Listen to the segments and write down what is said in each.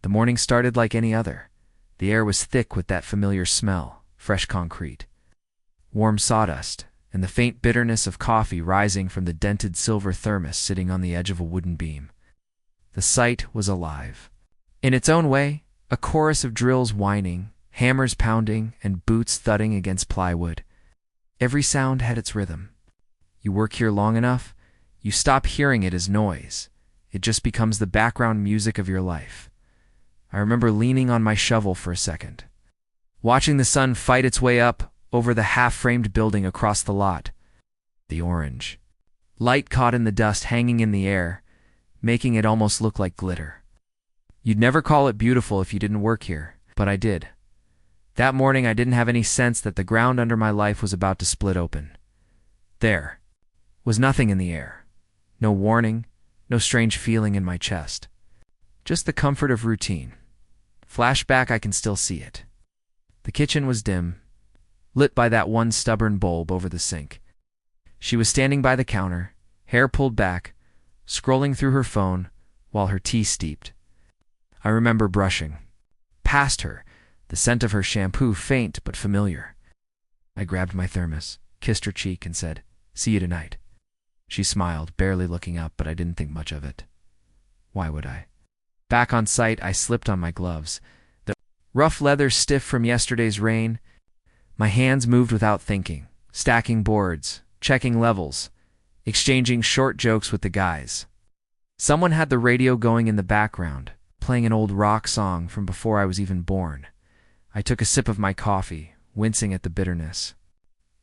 The morning started like any other. The air was thick with that familiar smell, fresh concrete, warm sawdust, and the faint bitterness of coffee rising from the dented silver thermos sitting on the edge of a wooden beam. The site was alive. In its own way, a chorus of drills whining, hammers pounding, and boots thudding against plywood. Every sound had its rhythm. You work here long enough, you stop hearing it as noise. It just becomes the background music of your life. I remember leaning on my shovel for a second, watching the sun fight its way up over the half-framed building across the lot. The orange light caught in the dust hanging in the air, making it almost look like glitter. You'd never call it beautiful if you didn't work here, but I did. That morning I didn't have any sense that the ground under my life was about to split open. There was nothing in the air. No warning, no strange feeling in my chest. Just the comfort of routine. Flashback, I can still see it. The kitchen was dim, lit by that one stubborn bulb over the sink. She was standing by the counter, hair pulled back, scrolling through her phone while her tea steeped. I remember brushing past her, the scent of her shampoo faint but familiar. I grabbed my thermos, kissed her cheek, and said, "See you tonight." She smiled, barely looking up, but I didn't think much of it. Why would I? Back on site, I slipped on my gloves. The rough leather stiff from yesterday's rain. My hands moved without thinking, stacking boards, checking levels, exchanging short jokes with the guys. Someone had the radio going in the background, playing an old rock song from before I was even born. I took a sip of my coffee, wincing at the bitterness.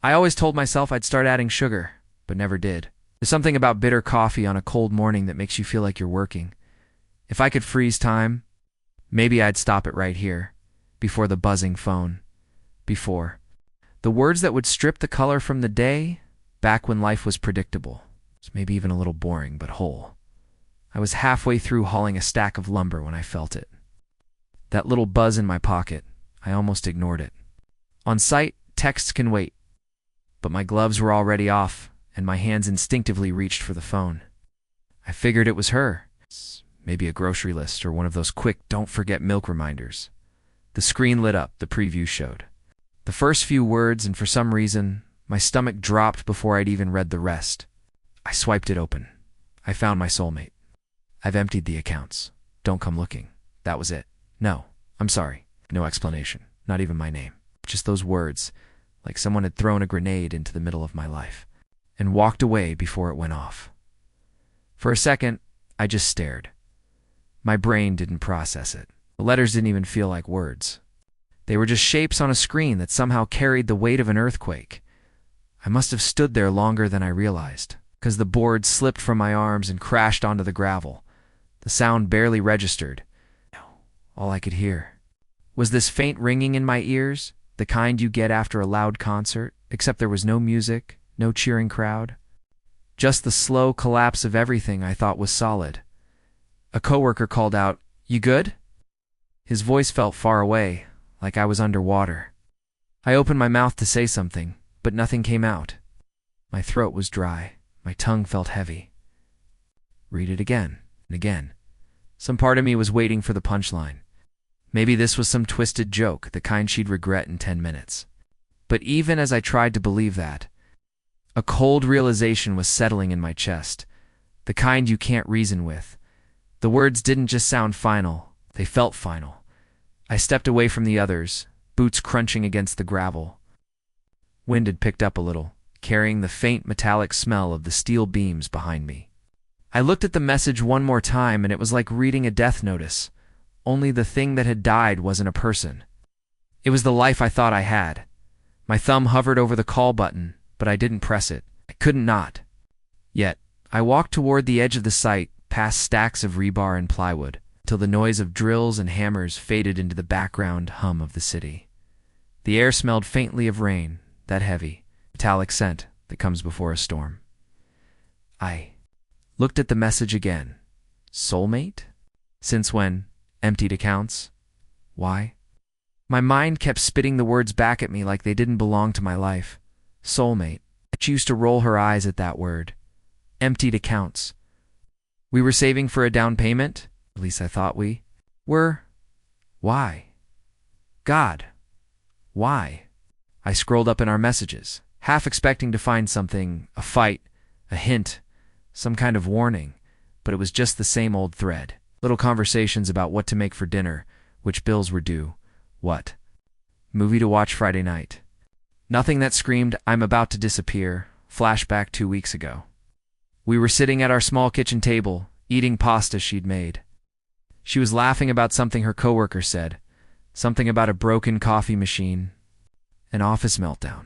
I always told myself I'd start adding sugar, but never did. There's something about bitter coffee on a cold morning that makes you feel like you're working. If I could freeze time, maybe I'd stop it right here, before the buzzing phone. Before the words that would strip the color from the day, back when life was predictable. It's maybe even a little boring, but whole. I was halfway through hauling a stack of lumber when I felt it. That little buzz in my pocket, I almost ignored it. On site, texts can wait. But my gloves were already off, and my hands instinctively reached for the phone. I figured it was her. Maybe a grocery list or one of those quick don't forget milk reminders. The screen lit up, the preview showed the first few words, and for some reason, my stomach dropped before I'd even read the rest. I swiped it open. I found my soulmate. "I've emptied the accounts. Don't come looking." That was it. No, I'm sorry. No explanation. Not even my name. Just those words, like someone had thrown a grenade into the middle of my life, and walked away before it went off. For a second, I just stared. My brain didn't process it. The letters didn't even feel like words. They were just shapes on a screen that somehow carried the weight of an earthquake. I must have stood there longer than I realized, because the board slipped from my arms and crashed onto the gravel. The sound barely registered. All I could hear was this faint ringing in my ears, the kind you get after a loud concert, except there was no music, no cheering crowd. Just the slow collapse of everything I thought was solid. A coworker called out, "You good?" His voice felt far away, like I was underwater. I opened my mouth to say something, but nothing came out. My throat was dry. My tongue felt heavy. Read it again and again. Some part of me was waiting for the punchline. Maybe this was some twisted joke, the kind she'd regret in 10 minutes. But even as I tried to believe that, a cold realization was settling in my chest, the kind you can't reason with. The words didn't just sound final, they felt final. I stepped away from the others, boots crunching against the gravel. Wind had picked up a little, carrying the faint metallic smell of the steel beams behind me. I looked at the message one more time, and it was like reading a death notice. Only the thing that had died wasn't a person. It was the life I thought I had. My thumb hovered over the call button, but I didn't press it. I couldn't not. Yet, I walked toward the edge of the site, past stacks of rebar and plywood, till the noise of drills and hammers faded into the background hum of the city. The air smelled faintly of rain, that heavy, metallic scent that comes before a storm. I looked at the message again. Soulmate? Since when? Emptied accounts? Why? My mind kept spitting the words back at me like they didn't belong to my life. Soulmate. She used to roll her eyes at that word. Emptied accounts. We were saving for a down payment? At least I thought we were. Why? God, why? I scrolled up in our messages, half expecting to find something, a fight, a hint, some kind of warning, but it was just the same old thread. Little conversations about what to make for dinner, which bills were due, what movie to watch Friday night. Nothing that screamed, I'm about to disappear, flashback 2 weeks ago. We were sitting at our small kitchen table, eating pasta she'd made. She was laughing about something her coworker said, something about a broken coffee machine, an office meltdown.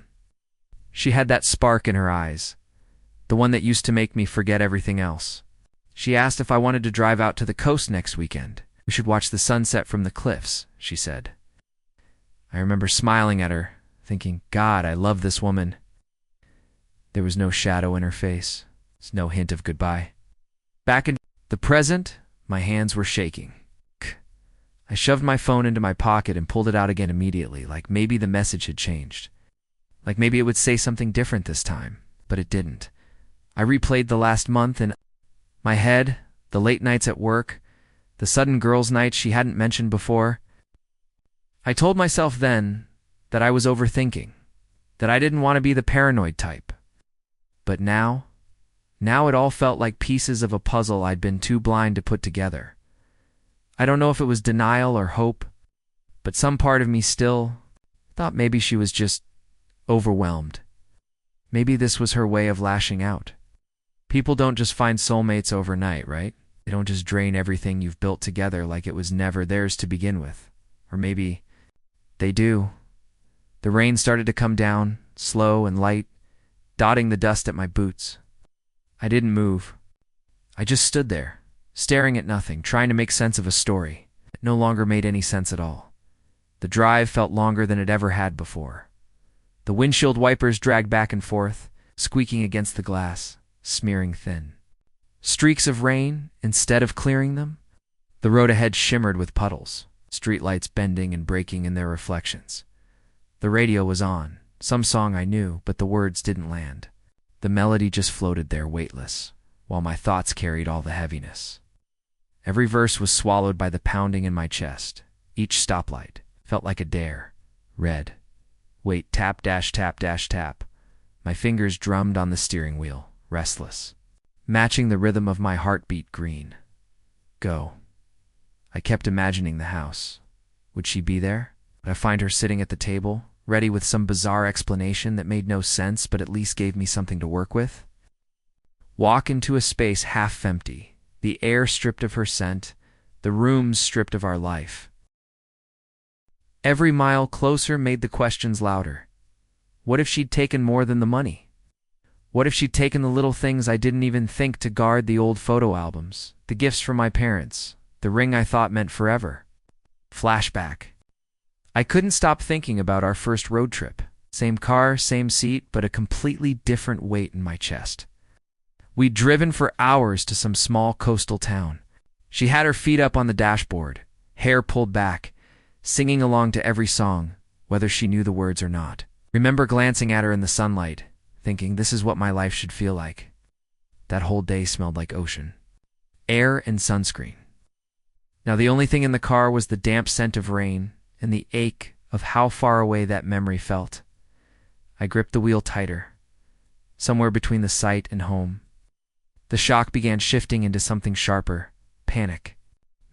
She had that spark in her eyes, the one that used to make me forget everything else. She asked if I wanted to drive out to the coast next weekend. We should watch the sunset from the cliffs, she said. I remember smiling at her, thinking, God, I love this woman. There was no shadow in her face, no hint of goodbye. Back in the present, my hands were shaking. I shoved my phone into my pocket and pulled it out again immediately, like maybe the message had changed. Like maybe it would say something different this time, but it didn't. I replayed the last month in my head, the late nights at work, the sudden girls' nights she hadn't mentioned before. I told myself then that I was overthinking, that I didn't want to be the paranoid type. But now it all felt like pieces of a puzzle I'd been too blind to put together. I don't know if it was denial or hope, but some part of me still thought maybe she was just overwhelmed. Maybe this was her way of lashing out. People don't just find soulmates overnight, right? They don't just drain everything you've built together like it was never theirs to begin with. Or maybe they do. The rain started to come down, slow and light, dotting the dust at my boots. I didn't move. I just stood there, staring at nothing, trying to make sense of a story that no longer made any sense at all. The drive felt longer than it ever had before. The windshield wipers dragged back and forth, squeaking against the glass, smearing thin. Streaks of rain, instead of clearing them, the road ahead shimmered with puddles, streetlights bending and breaking in their reflections. The radio was on, some song I knew, but the words didn't land. The melody just floated there weightless, while my thoughts carried all the heaviness. Every verse was swallowed by the pounding in my chest. Each stoplight felt like a dare. Red. Wait, tap, dash, tap, dash, tap. My fingers drummed on the steering wheel, restless, matching the rhythm of my heartbeat. Green. Go. I kept imagining the house. Would she be there? Would I find her sitting at the table, ready with some bizarre explanation that made no sense but at least gave me something to work with? Walk into a space half empty, the air stripped of her scent, the rooms stripped of our life. Every mile closer made the questions louder. What if she'd taken more than the money? What if she'd taken the little things I didn't even think to guard, the old photo albums, the gifts from my parents, the ring I thought meant forever? Flashback. I couldn't stop thinking about our first road trip. Same car, same seat, but a completely different weight in my chest. We'd driven for hours to some small coastal town. She had her feet up on the dashboard, hair pulled back, singing along to every song, whether she knew the words or not. Remember glancing at her in the sunlight, thinking this is what my life should feel like. That whole day smelled like ocean, air and sunscreen. Now the only thing in the car was the damp scent of rain and the ache of how far away that memory felt. I gripped the wheel tighter, somewhere between the sight and home. The shock began shifting into something sharper, panic,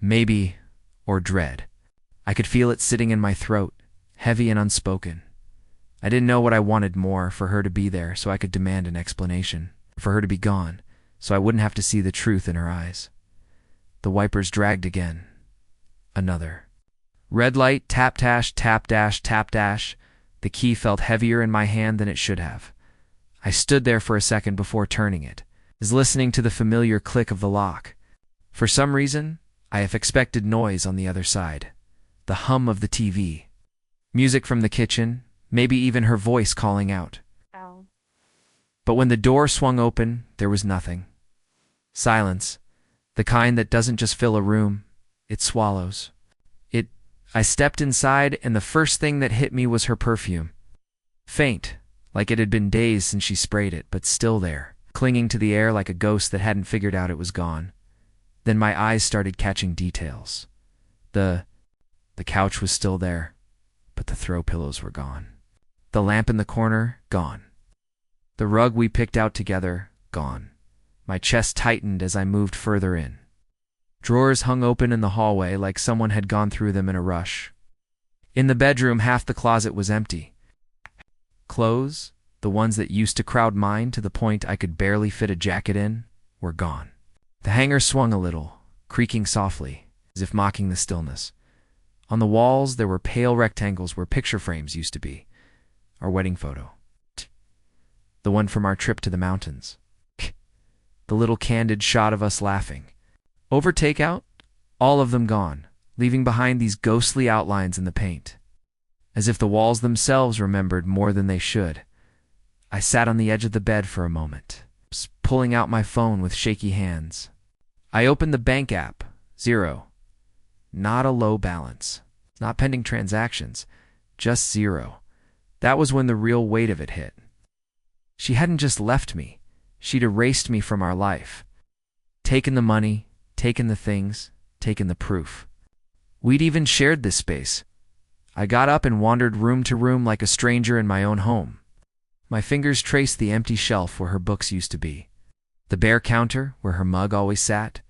maybe, or dread. I could feel it sitting in my throat, heavy and unspoken. I didn't know what I wanted more: for her to be there so I could demand an explanation, for her to be gone so I wouldn't have to see the truth in her eyes. The wipers dragged again. Another. Red light, tap dash, tap dash, tap dash. The key felt heavier in my hand than it should have. I stood there for a second before turning it, listening to the familiar click of the lock. For some reason, I have expected noise on the other side. The hum of the TV. Music from the kitchen, maybe even her voice calling out. Ow. But when the door swung open, there was nothing. Silence. The kind that doesn't just fill a room, it swallows. I stepped inside, and the first thing that hit me was her perfume. Faint, like it had been days since she sprayed it, but still there, clinging to the air like a ghost that hadn't figured out it was gone. Then my eyes started catching details. The The couch was still there, but the throw pillows were gone. The lamp in the corner, gone. The rug we picked out together, gone. My chest tightened as I moved further in. Drawers hung open in the hallway like someone had gone through them in a rush. In the bedroom, half the closet was empty. Clothes, the ones that used to crowd mine to the point I could barely fit a jacket in, were gone. The hanger swung a little, creaking softly, as if mocking the stillness. On the walls, there were pale rectangles where picture frames used to be. Our wedding photo. The one from our trip to the mountains. The little candid shot of us laughing. Over takeout, all of them gone, leaving behind these ghostly outlines in the paint. As if the walls themselves remembered more than they should. I sat on the edge of the bed for a moment, pulling out my phone with shaky hands. I opened the bank app. 0. Not a low balance. Not pending transactions. Just 0. That was when the real weight of it hit. She hadn't just left me. She'd erased me from our life. Taken the money, taken the things, taken the proof. We'd even shared this space. I got up and wandered room to room like a stranger in my own home. My fingers traced the empty shelf where her books used to be. The bare counter where her mug always sat.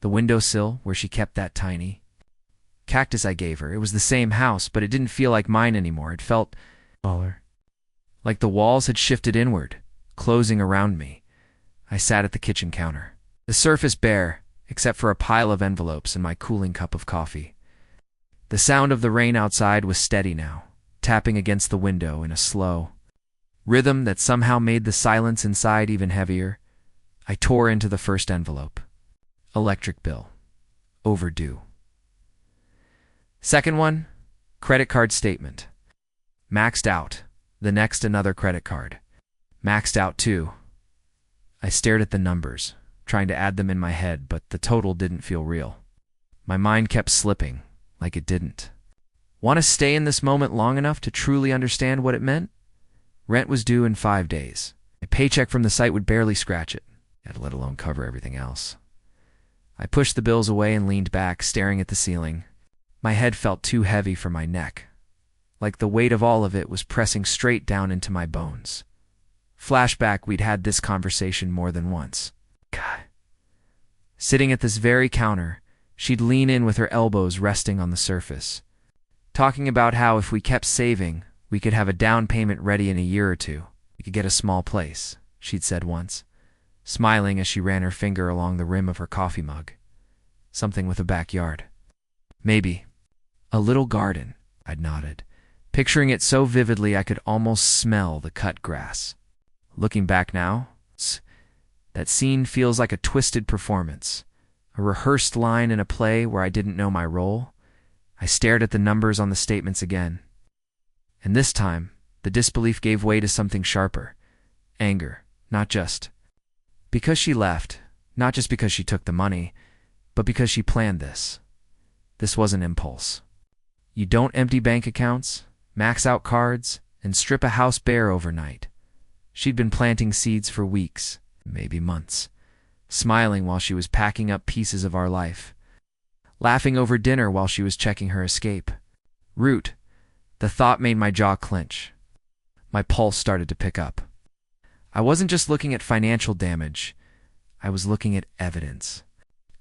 The windowsill where she kept that tiny cactus I gave her. It was the same house, but it didn't feel like mine anymore. It felt smaller. Like the walls had shifted inward, closing around me. I sat at the kitchen counter. The surface bare, except for a pile of envelopes and my cooling cup of coffee. The sound of the rain outside was steady now, tapping against the window in a slow rhythm that somehow made the silence inside even heavier. I tore into the first envelope. Electric bill. Overdue. Second one, credit card statement. Maxed out. The next, another credit card. Maxed out too. I stared at the numbers, trying to add them in my head, but the total didn't feel real. My mind kept slipping, like it didn't. Want to stay in this moment long enough to truly understand what it meant? Rent was due in 5 days. A paycheck from the site would barely scratch it, let alone cover everything else. I pushed the bills away and leaned back, staring at the ceiling. My head felt too heavy for my neck, like the weight of all of it was pressing straight down into my bones. Flashback, we'd had this conversation more than once. God. Sitting at this very counter, she'd lean in with her elbows resting on the surface, talking about how if we kept saving, we could have a down payment ready in a year or two. We could get a small place, she'd said once, smiling as she ran her finger along the rim of her coffee mug. Something with a backyard. Maybe. A little garden, I'd nodded, picturing it so vividly I could almost smell the cut grass. Looking back now, that scene feels like a twisted performance, a rehearsed line in a play where I didn't know my role. I stared at the numbers on the statements again. And this time, the disbelief gave way to something sharper. Anger, not just because she left, not just because she took the money, but because she planned this. This wasn't impulse. You don't empty bank accounts, max out cards, and strip a house bare overnight. She'd been planting seeds for weeks, maybe months, smiling while she was packing up pieces of our life, laughing over dinner while she was checking her escape. Root. The thought made my jaw clench. My pulse started to pick up. I wasn't just looking at financial damage. I was looking at evidence.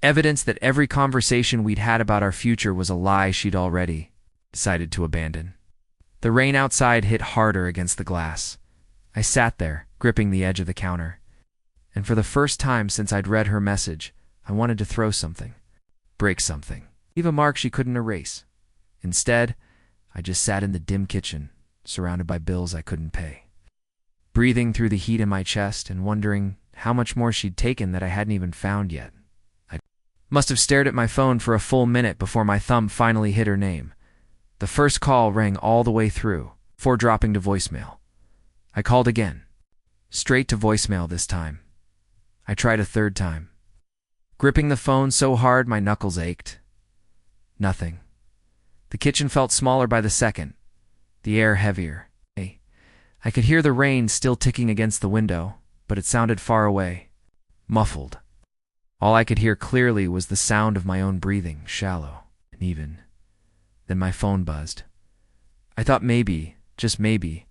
Evidence that every conversation we'd had about our future was a lie she'd already decided to abandon. The rain outside hit harder against the glass. I sat there, gripping the edge of the counter. And for the first time since I'd read her message, I wanted to throw something, break something, leave a mark she couldn't erase. Instead, I just sat in the dim kitchen, surrounded by bills I couldn't pay, breathing through the heat in my chest and wondering how much more she'd taken that I hadn't even found yet. I must have stared at my phone for a full minute before my thumb finally hit her name. The first call rang all the way through, before dropping to voicemail. I called again, straight to voicemail this time. I tried a third time, gripping the phone so hard my knuckles ached. Nothing. The kitchen felt smaller by the second, the air heavier. I could hear the rain still ticking against the window, but it sounded far away, muffled. All I could hear clearly was the sound of my own breathing, shallow and even. Then my phone buzzed. I thought maybe, just maybe,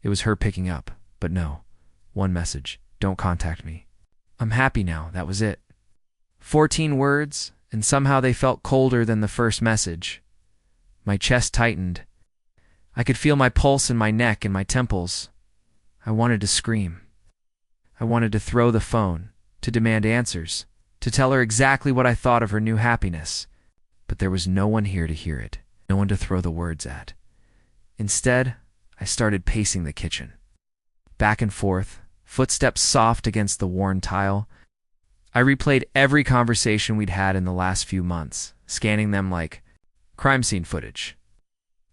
it was her picking up, but no. One message: don't contact me. I'm happy now, that was it. 14 words, and somehow they felt colder than the first message. My chest tightened. I could feel my pulse in my neck and my temples. I wanted to scream. I wanted to throw the phone, to demand answers, to tell her exactly what I thought of her new happiness. But there was no one here to hear it, no one to throw the words at. Instead, I started pacing the kitchen. Back and forth, footsteps soft against the worn tile. I replayed every conversation we'd had in the last few months, scanning them like crime scene footage,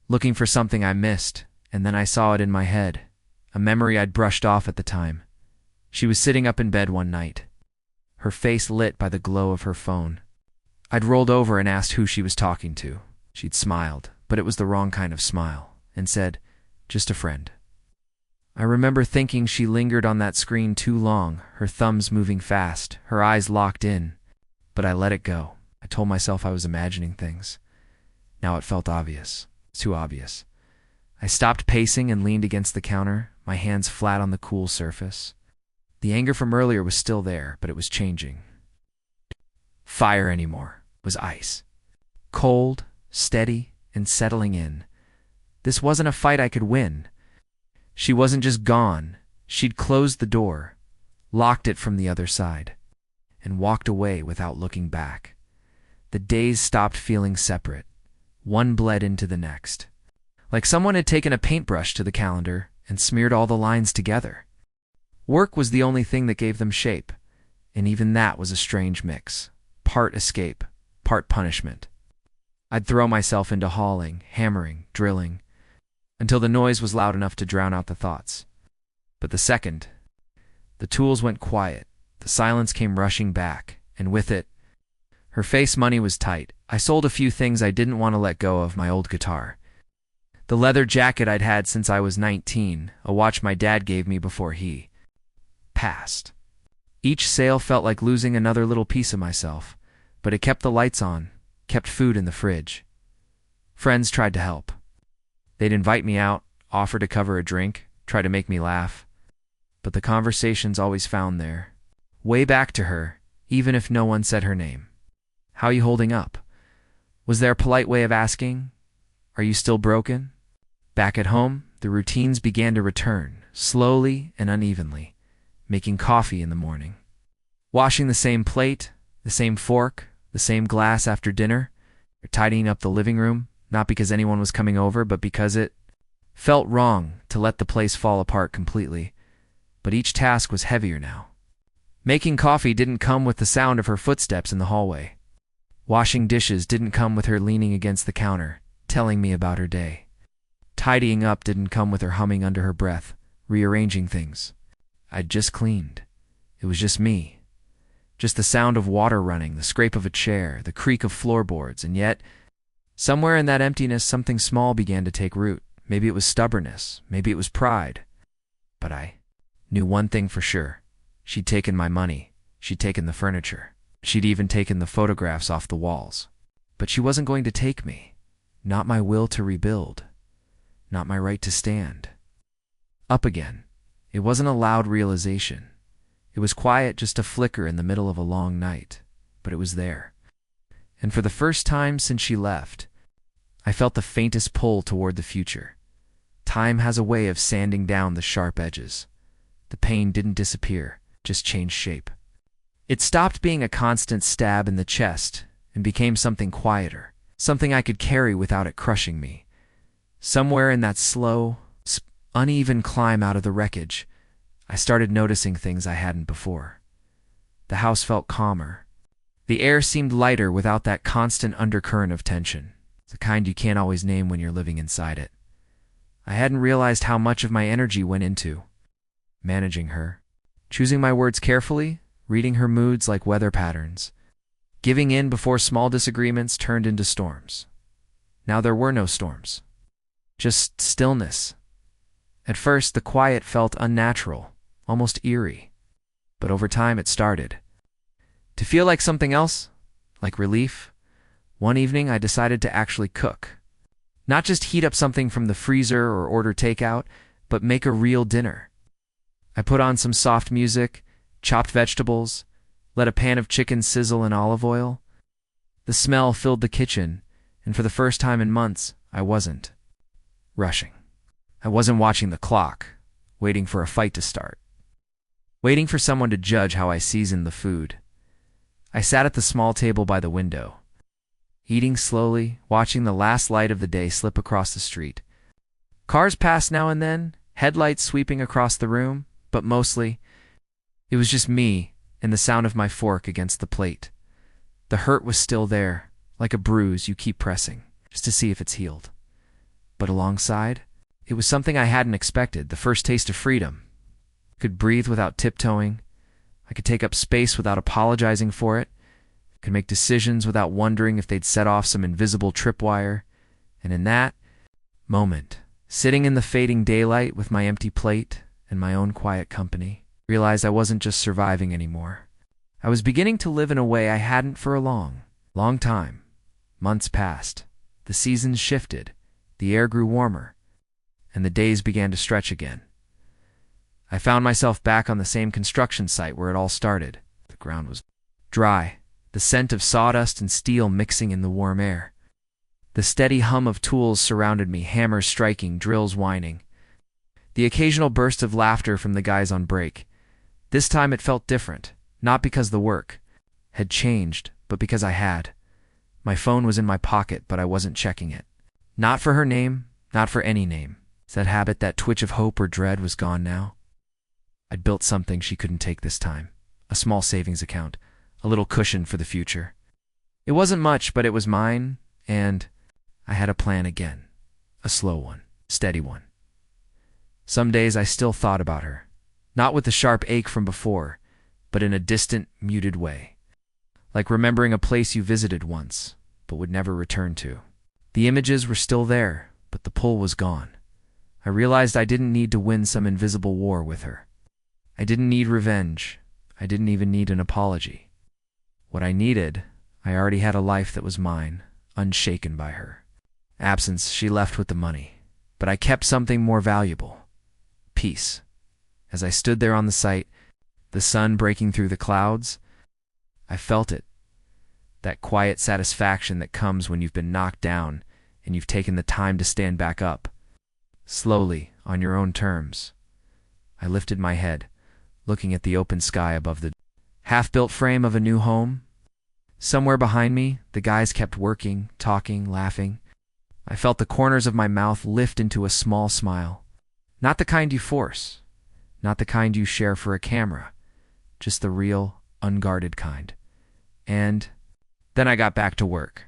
looking for something I missed, and then I saw it in my head, a memory I'd brushed off at the time. She was sitting up in bed one night, her face lit by the glow of her phone. I'd rolled over and asked who she was talking to. She'd smiled, but it was the wrong kind of smile, and said, "Just a friend." I remember thinking she lingered on that screen too long, her thumbs moving fast, her eyes locked in. But I let it go. I told myself I was imagining things. Now it felt obvious. Too obvious. I stopped pacing and leaned against the counter, my hands flat on the cool surface. The anger from earlier was still there, but it was changing. Fire anymore. It was ice. Cold, steady, and settling in. This wasn't a fight I could win. She wasn't just gone. She'd closed the door, locked it from the other side, and walked away without looking back. The days stopped feeling separate. One bled into the next. Like someone had taken a paintbrush to the calendar and smeared all the lines together. Work was the only thing that gave them shape, and even that was a strange mix. Part escape, part punishment. I'd throw myself into hauling, hammering, drilling, until the noise was loud enough to drown out the thoughts. But the second, the tools went quiet, the silence came rushing back, and with it, her face money was tight. I sold a few things I didn't want to let go of: my old guitar, the leather jacket I'd had since I was 19, a watch my dad gave me before he passed. Each sale felt like losing another little piece of myself, but it kept the lights on, kept food in the fridge. Friends tried to help. They'd invite me out, offer to cover a drink, try to make me laugh. But the conversations always found their way back to her, even if no one said her name. "How you holding up?" Was there a polite way of asking? "Are you still broken?" Back at home, the routines began to return, slowly and unevenly. Making coffee in the morning, washing the same plate, the same fork, the same glass after dinner, or tidying up the living room, not because anyone was coming over, but because it felt wrong to let the place fall apart completely. But each task was heavier now. Making coffee didn't come with the sound of her footsteps in the hallway. Washing dishes didn't come with her leaning against the counter, telling me about her day. Tidying up didn't come with her humming under her breath, rearranging things. I'd just cleaned. It was just me. Just the sound of water running, the scrape of a chair, the creak of floorboards, and yet, somewhere in that emptiness, something small began to take root. Maybe it was stubbornness, maybe it was pride. But I knew one thing for sure. She'd taken my money. She'd taken the furniture. She'd even taken the photographs off the walls. But she wasn't going to take me. Not my will to rebuild. Not my right to stand up again. It wasn't a loud realization. It was quiet, just a flicker in the middle of a long night. But it was there. And for the first time since she left, I felt the faintest pull toward the future. Time has a way of sanding down the sharp edges. The pain didn't disappear, just changed shape. It stopped being a constant stab in the chest and became something quieter, something I could carry without it crushing me. Somewhere in that slow, uneven climb out of the wreckage, I started noticing things I hadn't before. The house felt calmer. The air seemed lighter without that constant undercurrent of tension, the kind you can't always name when you're living inside it. I hadn't realized how much of my energy went into managing her, choosing my words carefully, reading her moods like weather patterns, giving in before small disagreements turned into storms. Now there were no storms, just stillness. At first, the quiet felt unnatural, almost eerie, but over time it started to feel like something else, like relief. One evening I decided to actually cook, Not just heat up something from the freezer or order takeout, but make a real dinner. I put on some soft music, chopped vegetables, let a pan of chicken sizzle in olive oil. The smell filled the kitchen, and for the first time in months, I wasn't rushing. I wasn't watching the clock, waiting for a fight to start, waiting for someone to judge how I seasoned the food. I sat at the small table by the window, eating slowly, watching the last light of the day slip across the street. Cars passed now and then, headlights sweeping across the room, but mostly, it was just me and the sound of my fork against the plate. The hurt was still there, like a bruise you keep pressing, just to see if it's healed. But alongside, it was something I hadn't expected, the first taste of freedom. I could breathe without tiptoeing. I could take up space without apologizing for it. I could make decisions without wondering if they'd set off some invisible tripwire. And in that moment, sitting in the fading daylight with my empty plate and my own quiet company, I realized I wasn't just surviving anymore. I was beginning to live in a way I hadn't for a long time. Months passed. The seasons shifted. The air grew warmer. And the days began to stretch again. I found myself back on the same construction site where it all started. The ground was dry, the scent of sawdust and steel mixing in the warm air. The steady hum of tools surrounded me, hammers striking, drills whining. The occasional burst of laughter from the guys on break. This time it felt different, not because the work had changed, but because I had. My phone was in my pocket, but I wasn't checking it. Not for her name, not for any name. That habit, that twitch of hope or dread was gone now. I'd built something she couldn't take this time. A small savings account, a little cushion for the future. It wasn't much, but it was mine, and I had a plan again. A slow one, steady one. Some days I still thought about her, not with the sharp ache from before, but in a distant, muted way. Like remembering a place you visited once, but would never return to. The images were still there, but the pull was gone. I realized I didn't need to win some invisible war with her. I didn't need revenge. I didn't even need an apology. What I needed, I already had a life that was mine, unshaken by her. Absence, she left with the money. But I kept something more valuable. Peace. As I stood there on the site, the sun breaking through the clouds, I felt it. That quiet satisfaction that comes when you've been knocked down and you've taken the time to stand back up. Slowly, on your own terms. I lifted my head, looking at the open sky above the half-built frame of a new home. Somewhere behind me, the guys kept working, talking, laughing. I felt the corners of my mouth lift into a small smile. Not the kind you force, not the kind you share for a camera, just the real, unguarded kind. And then I got back to work.